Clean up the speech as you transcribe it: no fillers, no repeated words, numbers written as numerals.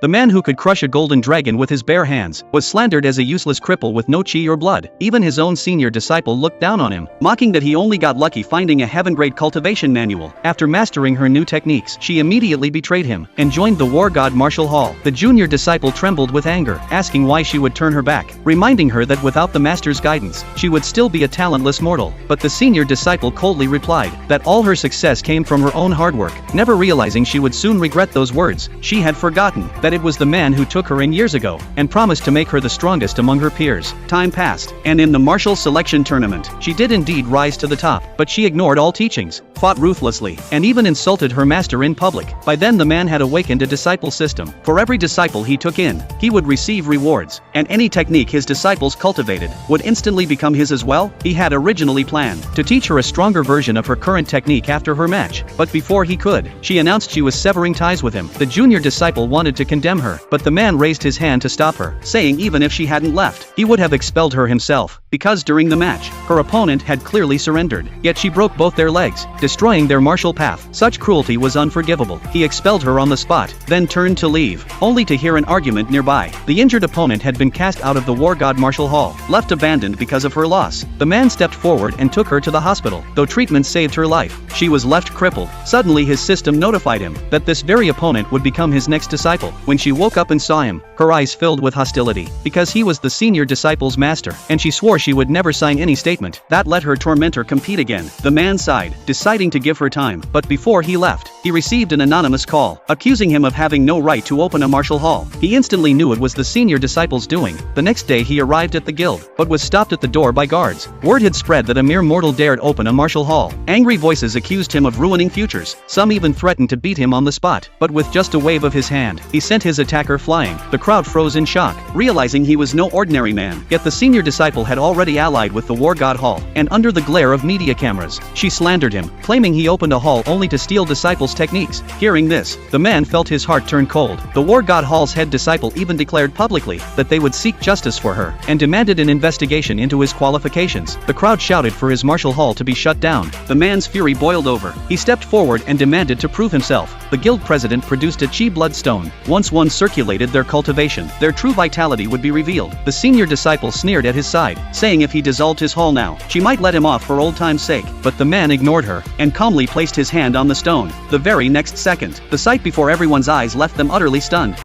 The man who could crush a golden dragon with his bare hands was slandered as a useless cripple with no chi or blood. Even his own senior disciple looked down on him, mocking that he only got lucky finding a heaven-grade cultivation manual. After mastering her new techniques, she immediately betrayed him and joined the war god Martial Hall. The junior disciple trembled with anger, asking why she would turn her back, reminding her that without the master's guidance, she would still be a talentless mortal. But the senior disciple coldly replied that all her success came from her own hard work. Never realizing she would soon regret those words, she had forgotten that it was the man who took her in years ago and promised to make her the strongest among her peers. Time passed, and in the martial selection tournament, she did indeed rise to the top, but she ignored all teachings, fought ruthlessly, and even insulted her master in public. By then the man had awakened a disciple system. For every disciple he took in, he would receive rewards, and any technique his disciples cultivated would instantly become his as well. He had originally planned to teach her a stronger version of her current technique after her match, but before he could, she announced she was severing ties with him. The junior disciple wanted to condemn her, but the man raised his hand to stop her, saying even if she hadn't left, he would have expelled her himself, because during the match, her opponent had clearly surrendered. Yet she broke both their legs, destroying their martial path. Such cruelty was unforgivable. He expelled her on the spot, then turned to leave, only to hear an argument nearby. The injured opponent had been cast out of the war god Martial Hall, left abandoned because of her loss. The man stepped forward and took her to the hospital. Though treatment saved her life, she was left crippled. Suddenly his system notified him that this very opponent would become his next disciple. When she woke up and saw him, her eyes filled with hostility, because he was the senior disciple's master, and she swore she would never sign any statement that let her tormentor compete again. The man sighed, deciding to give her time, but before he left, he received an anonymous call, accusing him of having no right to open a martial hall. He instantly knew it was the senior disciple's doing. The next day he arrived at the guild, but was stopped at the door by guards. Word had spread that a mere mortal dared open a martial hall. Angry voices accused him of ruining futures. Some even threatened to beat him on the spot, but with just a wave of his hand, he sent his attacker flying. The crowd froze in shock, realizing he was no ordinary man. Yet the senior disciple had already allied with the war god Hall, and under the glare of media cameras, she slandered him, claiming he opened a hall only to steal disciples' techniques. Hearing this, the man felt his heart turn cold. The war god Hall's head disciple even declared publicly that they would seek justice for her, and demanded an investigation into his qualifications. The crowd shouted for his martial hall to be shut down. The man's fury boiled over. He stepped forward and demanded to prove himself. The guild president produced a chi bloodstone. Once one circulated their cultivation, their true vitality would be revealed. The senior disciple sneered at his side, saying if he dissolved his hall now, she might let him off for old time's sake. But the man ignored her, and calmly placed his hand on the stone. The very next second, the sight before everyone's eyes left them utterly stunned.